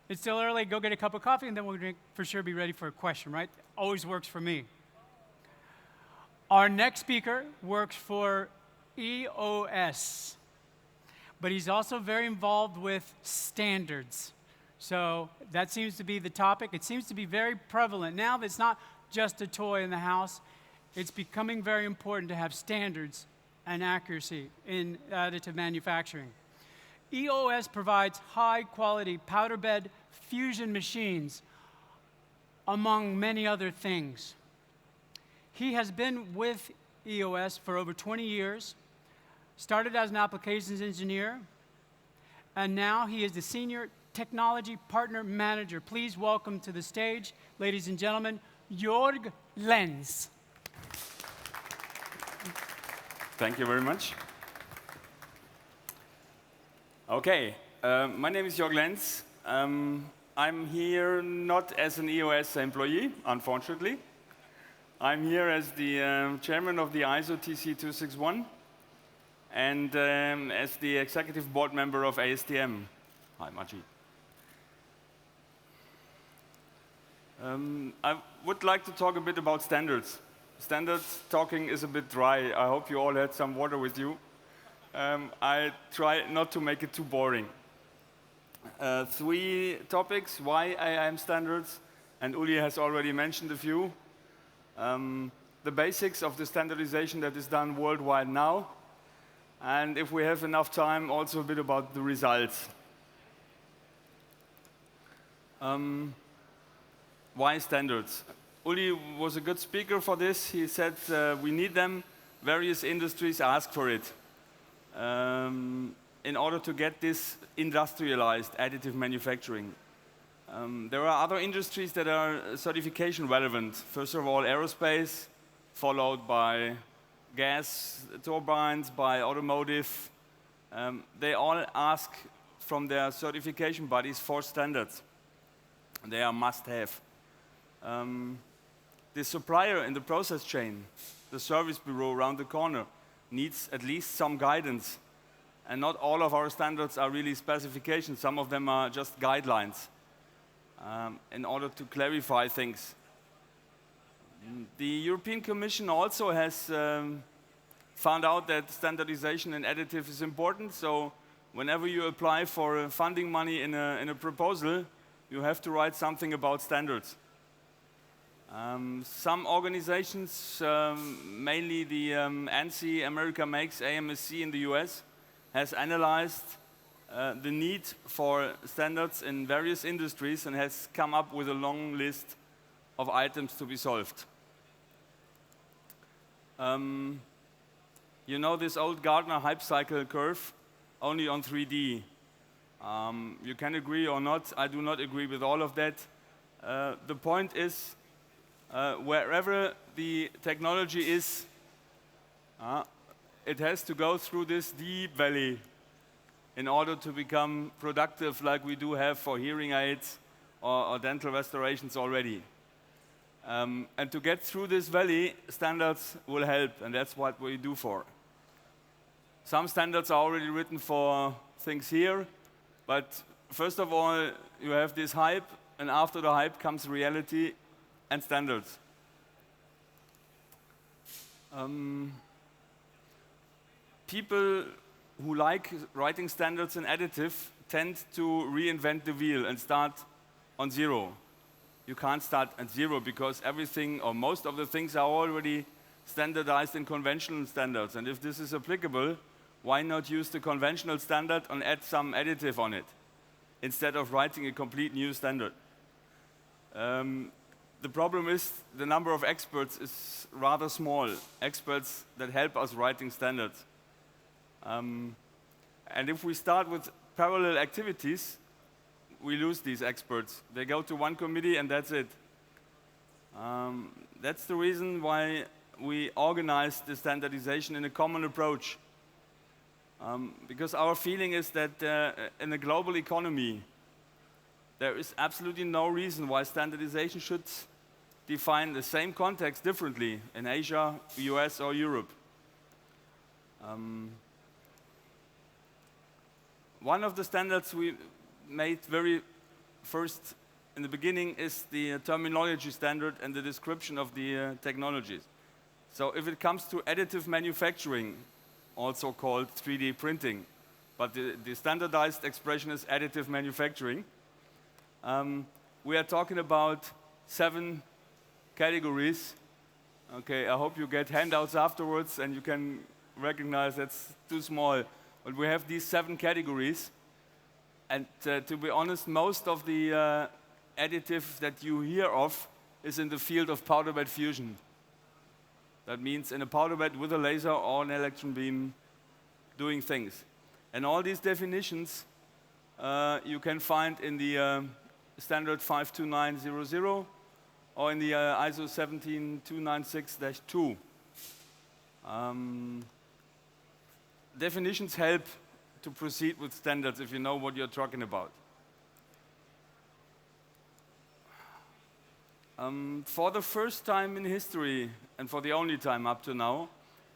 It's still early. Go get a cup of coffee, and then we'll for sure be ready for a question, right? Always works for me. Our next speaker works for EOS, but he's also very involved with standards. So that seems to be the topic. It seems to be very prevalent. Now that it's not just a toy in the house, it's becoming very important to have standards and accuracy in additive manufacturing. EOS provides high-quality powder bed fusion machines, among many other things. He has been with EOS for over 20 years, started as an applications engineer, and now he is the Senior Technology Partner Manager. Please welcome to the stage, ladies and gentlemen, Joerg Lenz. Thank you very much. Okay, my name is Joerg Lenz. I'm here not as an EOS employee, unfortunately. I'm here as the chairman of the ISO TC261 and as the executive board member of ASTM. Hi, Maji. I would like to talk a bit about standards. Standards talking is a bit dry. I hope you all had some water with you. I try not to make it too boring. 3 topics, why IAM standards, and Uli has already mentioned a few. The basics of the standardization that is done worldwide now, and if we have enough time, also a bit about the results. Why standards? Uli was a good speaker for this. He said we need them. Various industries ask for it in order to get this industrialized additive manufacturing. There are other industries that are certification relevant. First of all, aerospace, followed by gas turbines, by automotive. They all ask from their certification bodies for standards. They are must-have. The supplier in the process chain, the service bureau around the corner, needs at least some guidance. And not all of our standards are really specifications. Some of them are just guidelines in order to clarify things. The European Commission also has found out that standardization in additive is important. So whenever you apply for funding money in a proposal, you have to write something about standards. Some organizations, mainly the ANSI, America Makes, AMSC in the US, has analyzed the need for standards in various industries and has come up with a long list of items to be solved. You know this old Gartner hype cycle curve, only on 3D. You can agree or not. I do not agree with all of that. The point is, wherever the technology is, it has to go through this deep valley in order to become productive like we do have for hearing aids or dental restorations already. And to get through this valley, standards will help, and that's what we do for. Some standards are already written for things here, but first of all, you have this hype, and after the hype comes reality and standards. People who like writing standards in additive tend to reinvent the wheel and start on zero. You can't start at zero because everything or most of the things are already standardized in conventional standards. And if this is applicable, why not use the conventional standard and add some additive on it instead of writing a complete new standard? The problem is the number of experts is rather small, experts that help us writing standards. And if we start with parallel activities, we lose these experts. They go to one committee and that's it. That's the reason why we organize the standardization in a common approach. Because our feeling is that in a global economy, there is absolutely no reason why standardization should define the same context differently in Asia, US, or Europe. One of the standards we made very first, in the beginning, is the terminology standard and the description of the technologies. So if it comes to additive manufacturing, also called 3D printing, but the standardized expression is additive manufacturing, we are talking about 7 categories. Okay, I hope you get handouts afterwards and you can recognize that's too small. But we have these 7 categories. And to be honest, most of the additive that you hear of is in the field of powder bed fusion. That means in a powder bed with a laser or an electron beam doing things. And all these definitions you can find in the standard 52900 or in the ISO 17296-2. Definitions help to proceed with standards if you know what you're talking about. For the first time in history, and for the only time up to now,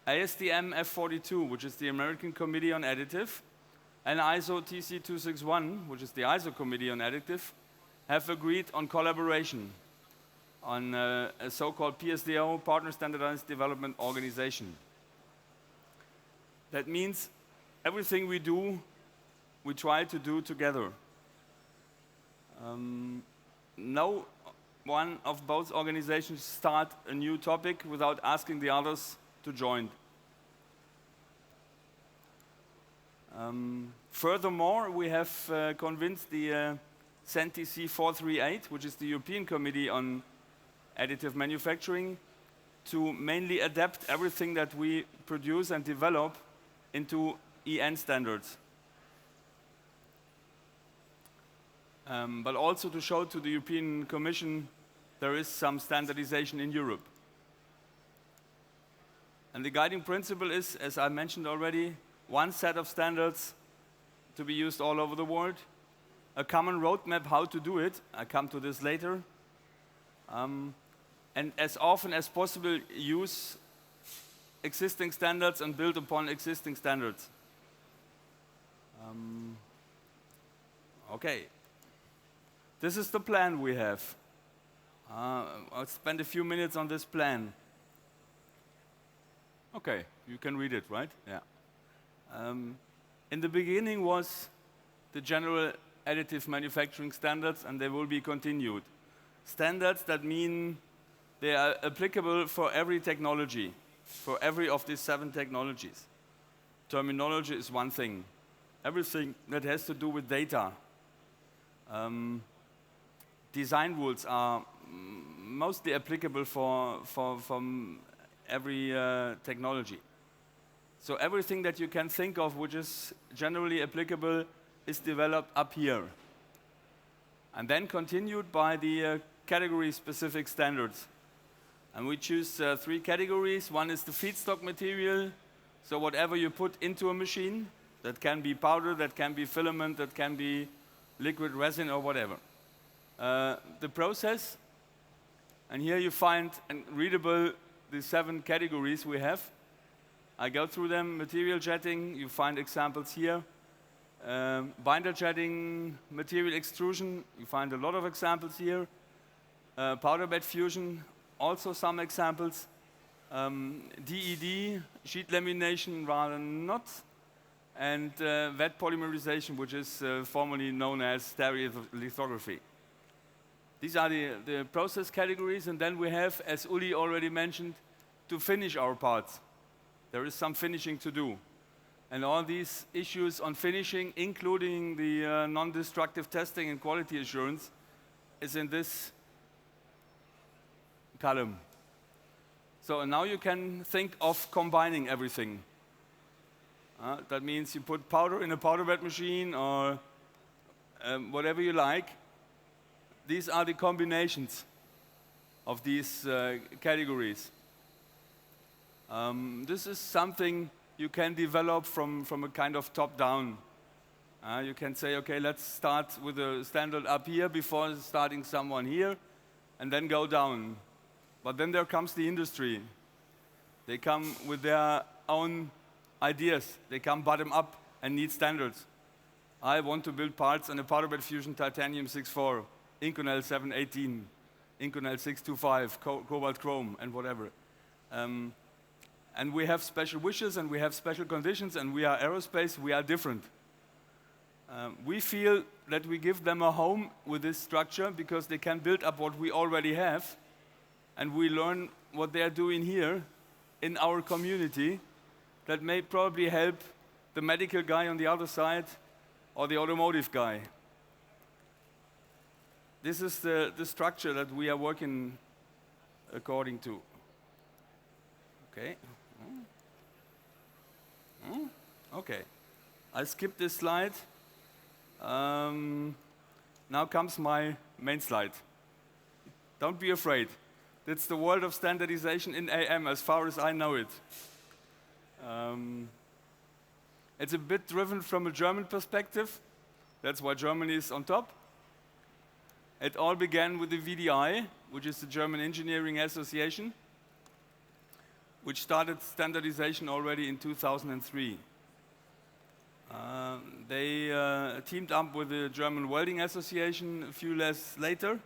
ASTM F42, which is the American Committee on Additive, and ISO TC261, which is the ISO Committee on Additive, have agreed on collaboration on a so-called PSDO, Partner Standardized Development Organization. That means everything we do, we try to do together. No one of both organizations start a new topic without asking the others to join. Furthermore, we have convinced the CENTC 438, which is the European Committee on Additive Manufacturing, to mainly adapt everything that we produce and develop into EN standards. But also to show to the European Commission there is some standardization in Europe. And the guiding principle is, as I mentioned already, one set of standards to be used all over the world, a common roadmap how to do it, I come to this later, and as often as possible use existing standards and build upon existing standards. Okay, this is the plan we have. I'll spend a few minutes on this plan. Okay, you can read it, right? Yeah. In the beginning was the general additive manufacturing standards, and they will be continued. Standards that mean they are applicable for every technology, for every of these 7 technologies. Terminology is one thing. Everything that has to do with data. Design rules are mostly applicable for every technology. So everything that you can think of which is generally applicable is developed up here. And then continued by the category-specific standards. And we choose 3 categories. One is the feedstock material, so whatever you put into a machine, that can be powder, that can be filament, that can be liquid resin or whatever. The process, and here you find and readable the 7 categories we have. I go through them. Material jetting, you find examples here. Binder jetting, material extrusion, you find a lot of examples here. Powder bed fusion, also some examples. DED, sheet lamination, rather not. And wet polymerization, which is formerly known as stereolithography. These are the process categories, and then we have, as Uli already mentioned, to finish our parts. There is some finishing to do. And all these issues on finishing, including the non-destructive testing and quality assurance, is in this column. So now you can think of combining everything. That means you put powder in a powder bed machine or whatever you like. These are the combinations of these categories. This is something you can develop from a kind of top-down. You can say, okay, let's start with a standard up here before starting someone here, and then go down. But then there comes the industry. They come with their own ideas. They come bottom up and need standards. I want to build parts on a powder bed fusion titanium 6.4, Inconel 718, Inconel 625, cobalt chrome, and whatever. And we have special wishes and we have special conditions, and we are aerospace, we are different. We feel that we give them a home with this structure because they can build up what we already have, and we learn what they are doing here in our community that may probably help the medical guy on the other side or the automotive guy. This is the structure that we are working according to. Okay. Okay. I'll skip this slide. Now comes my main slide. Don't be afraid. That's the world of standardization in AM as far as I know it. It's a bit driven from a German perspective. That's why Germany is on top. It all began with the VDI, which is the German Engineering Association, which started standardization already in 2003. They teamed up with the German Welding Association a few years later.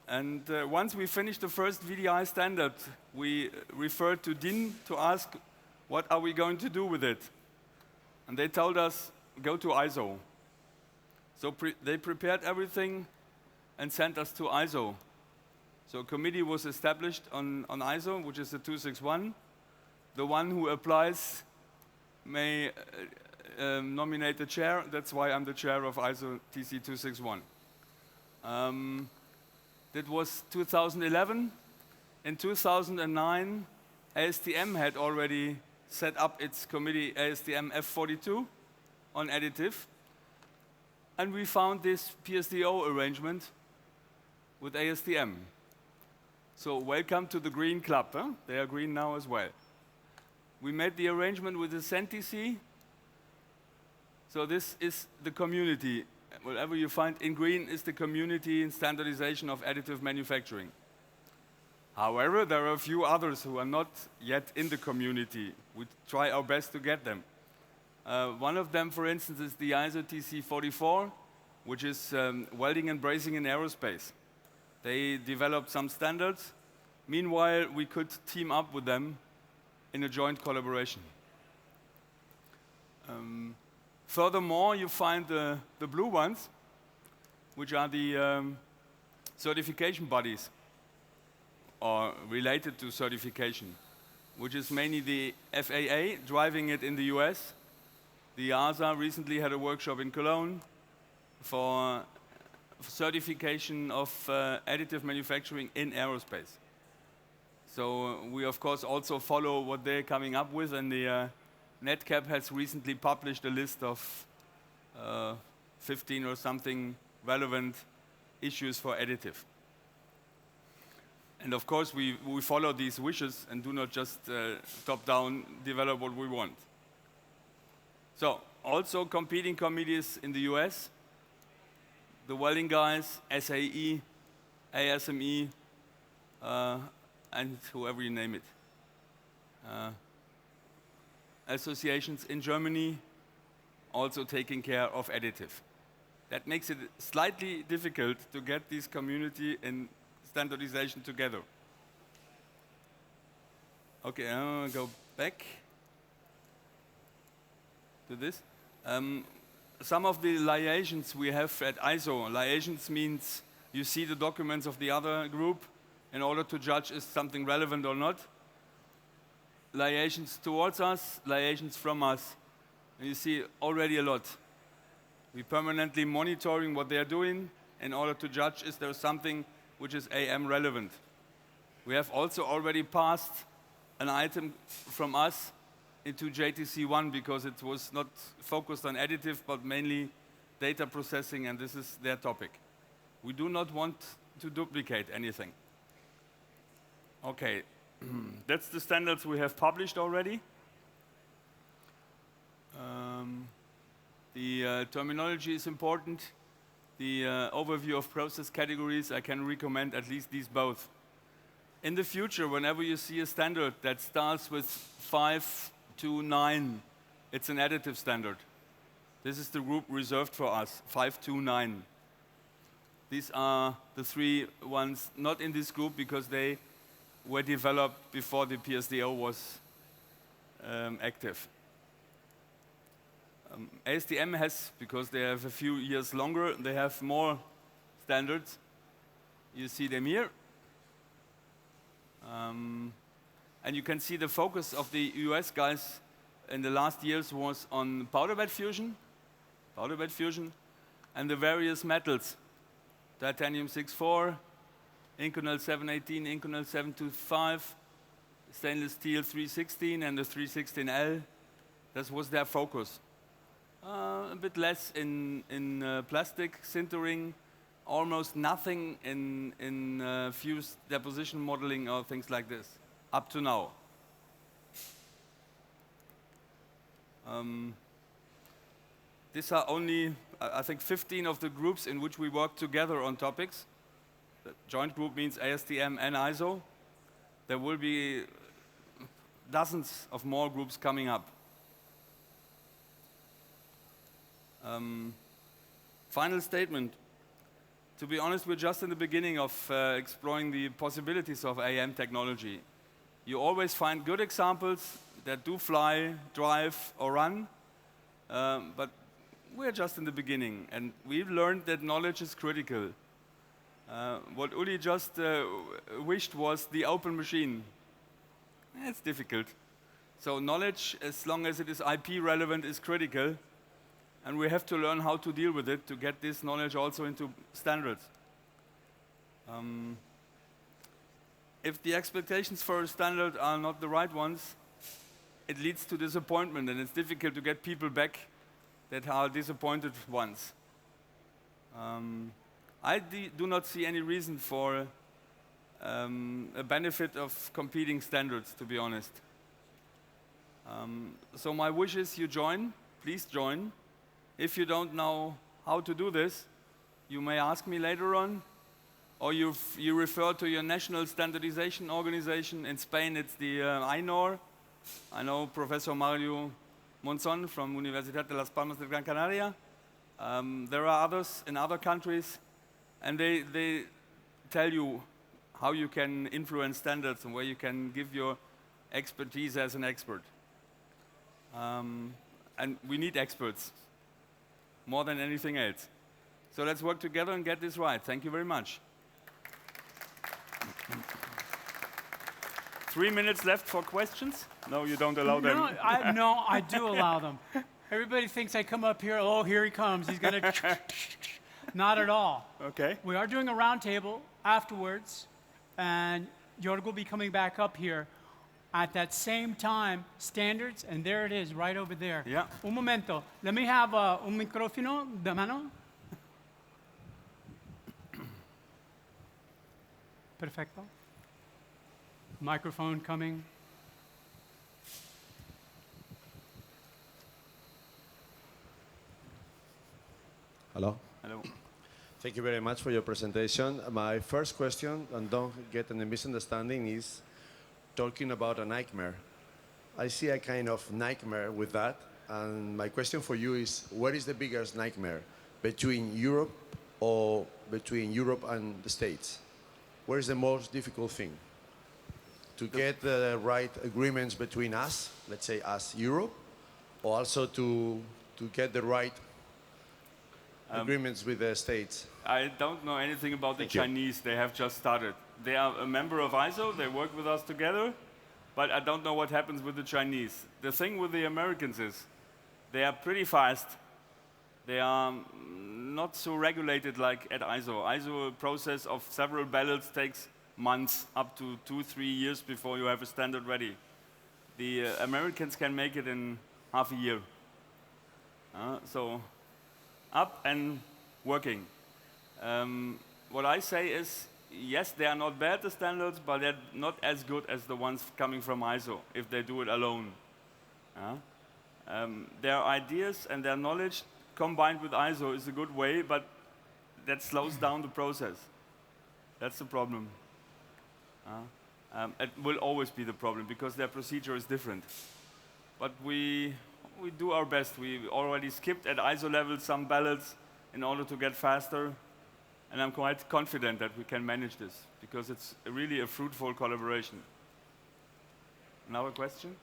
And once we finished the first VDI standard, we referred to DIN to ask, what are we going to do with it? And they told us, go to ISO. So they prepared everything and sent us to ISO. So a committee was established on ISO, which is the 261. The one who applies may nominate the chair. That's why I'm the chair of ISO TC 261. That was 2011. In 2009, ASTM had already set up its committee, ASTM F42, on additive. And we found this PSDO arrangement with ASTM. So welcome to the Green Club. Huh? They are green now as well. We made the arrangement with the CENTC. So this is the community. Whatever you find in green is the community in standardization of additive manufacturing. However, there are a few others who are not yet in the community. We try our best to get them. One of them, for instance, is the ISO TC44, which is welding and bracing in aerospace. They developed some standards. Meanwhile, we could team up with them in a joint collaboration. Furthermore, you find the blue ones, which are the certification bodies, or related to certification, which is mainly the FAA driving it in the US. The EASA recently had a workshop in Cologne for certification of additive manufacturing in aerospace. So we, of course, also follow what they're coming up with, and the NetCap has recently published a list of 15 or something relevant issues for additive. And of course, we follow these wishes and do not just top-down develop what we want. So, also competing committees in the US, the welding guys, SAE, ASME, and whoever you name it. Associations in Germany also taking care of additive. That makes it slightly difficult to get this community in standardization together. Okay, I'll go back to this. Some of the liaisons we have at ISO. Liaisons means you see the documents of the other group in order to judge is something relevant or not. Liaisons towards us, liaisons from us. And you see already a lot. We're permanently monitoring what they are doing in order to judge is there something which is AM relevant. We have also already passed an item from us into JTC1 because it was not focused on additive but mainly data processing, and this is their topic. We do not want to duplicate anything. Okay, that's the standards we have published already. The terminology is important. The overview of process categories, I can recommend at least these both. In the future, whenever you see a standard that starts with 5 to 9, it's an additive standard. This is the group reserved for us, 529. These are the 3 ones not in this group because they were developed before the PSDO was active. ASTM has, because they have a few years longer, they have more standards. You see them here. And you can see the focus of the US guys in the last years was on powder bed fusion, and the various metals, titanium 6-4, Inconel 718, Inconel 725, stainless steel 316, and the 316L. That was their focus. A bit less in plastic sintering, almost nothing in fused deposition modeling or things like this, up to now. These are only, I think, 15 of the groups in which we work together on topics. The joint group means ASTM and ISO. There will be dozens of more groups coming up. Final statement. To be honest, we're just in the beginning of exploring the possibilities of AM technology. You always find good examples that do fly, drive, or run, but we're just in the beginning, and we've learned that knowledge is critical. What Uli just wished was the open machine. It's difficult. So knowledge, as long as it is IP relevant, is critical, and we have to learn how to deal with it to get this knowledge also into standards. If the expectations for a standard are not the right ones, it leads to disappointment, and it's difficult to get people back that are disappointed ones. I do not see any reason for a benefit of competing standards, to be honest. So my wish is you join, please join. If you don't know how to do this, you may ask me later on, or you refer to your national standardization organization. In Spain, it's the INOR. I know Professor Mario Monzon from Universidad de Las Palmas de Gran Canaria. There are others in other countries, and they tell you how you can influence standards and where you can give your expertise as an expert. And we need experts more than anything else. So let's work together and get this right. Thank you very much. 3 minutes left for questions? No, you don't allow them. No, I do allow them. Everybody thinks I come up here, oh, here he comes. He's going to... Not at all. Okay. We are doing a roundtable afterwards, and Joerg will be coming back up here at that same time, standards, and there it is, right over there. Yeah. Un momento. Let me have un micrófono de mano. Perfecto. Microphone coming. Hello. Hello. Thank you very much for your presentation. My first question, and don't get any misunderstanding, is talking about a nightmare. I see a kind of nightmare with that, and my question for you is, what is the biggest nightmare between Europe or between Europe and the States? Where is the most difficult thing? To get the right agreements between us, let's say us, Europe, or also to get the right agreements with the States? I don't know anything about the Thank you. Chinese. They have just started. They are a member of ISO. They work with us together. But I don't know what happens with the Chinese. The thing with the Americans is they are pretty fast. They are not so regulated like at ISO. ISO, a process of several ballots takes months, up to 2-3 years before you have a standard ready. The Americans can make it in half a year. So up and working. What I say is, yes, they are not bad, the standards, but they're not as good as the ones coming from ISO, if they do it alone. Their ideas and their knowledge combined with ISO is a good way, but that slows down the process. That's the problem. It will always be the problem, because their procedure is different. But we we do our best. We already skipped at ISO level some ballots in order to get faster. And I'm quite confident that we can manage this, because it's really a fruitful collaboration. Another question?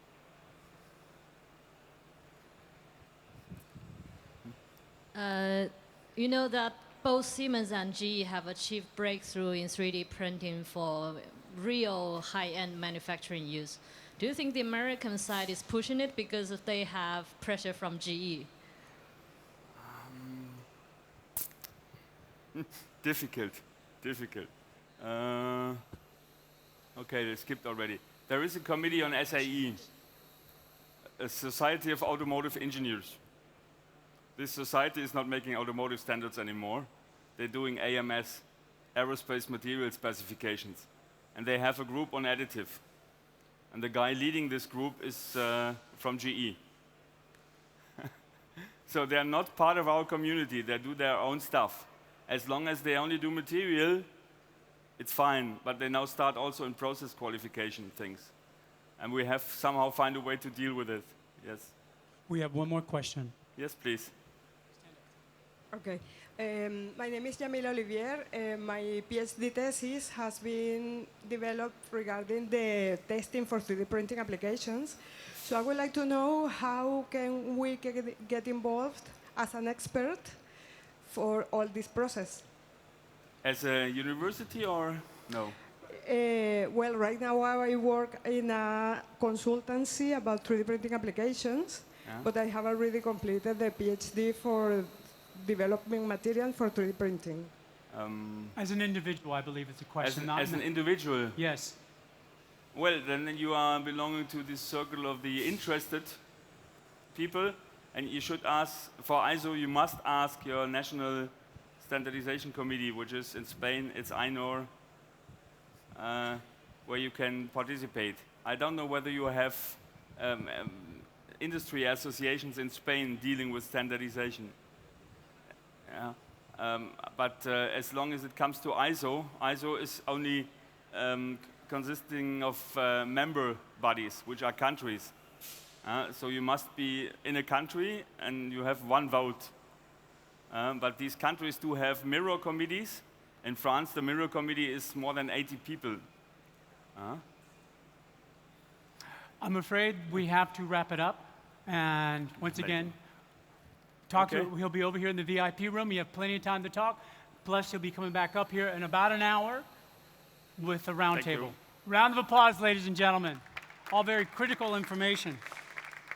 You know that both Siemens and GE have achieved breakthrough in 3D printing for real high-end manufacturing use. Do you think the American side is pushing it because they have pressure from GE? Difficult. Okay, they skipped already. There is a committee on SAE, a Society of Automotive Engineers. This society is not making automotive standards anymore. They're doing AMS, aerospace material specifications. And they have a group on additive. And the guy leading this group is from GE. So they're not part of our community. They do their own stuff. As long as they only do material, it's fine. But they now start also in process qualification things. And we have somehow find a way to deal with it. Yes. We have one more question. Yes, please. Okay. My name is Jamila Olivier. My PhD thesis has been developed regarding the testing for 3D printing applications. So I would like to know how can we get involved as an expert for all this process? As a university or no? Well, right now I work in a consultancy about 3D printing applications, but I have already completed the PhD for developing material for 3D printing. As an individual, I believe it's a question. As an individual? Yes. Well, then you are belonging to this circle of the interested people, and you should ask, for ISO, you must ask your national standardization committee, which is in Spain, it's INOR, where you can participate. I don't know whether you have industry associations in Spain dealing with standardization. But as long as it comes to ISO, ISO is only consisting of member bodies, which are countries. So you must be in a country and you have one vote. But these countries do have mirror committees. In France, the mirror committee is more than 80 people. I'm afraid we have to wrap it up. And once again, he'll be over here in the VIP room. You have plenty of time to talk. Plus, he'll be coming back up here in about an hour with a roundtable. Round of applause, ladies and gentlemen. All very critical information.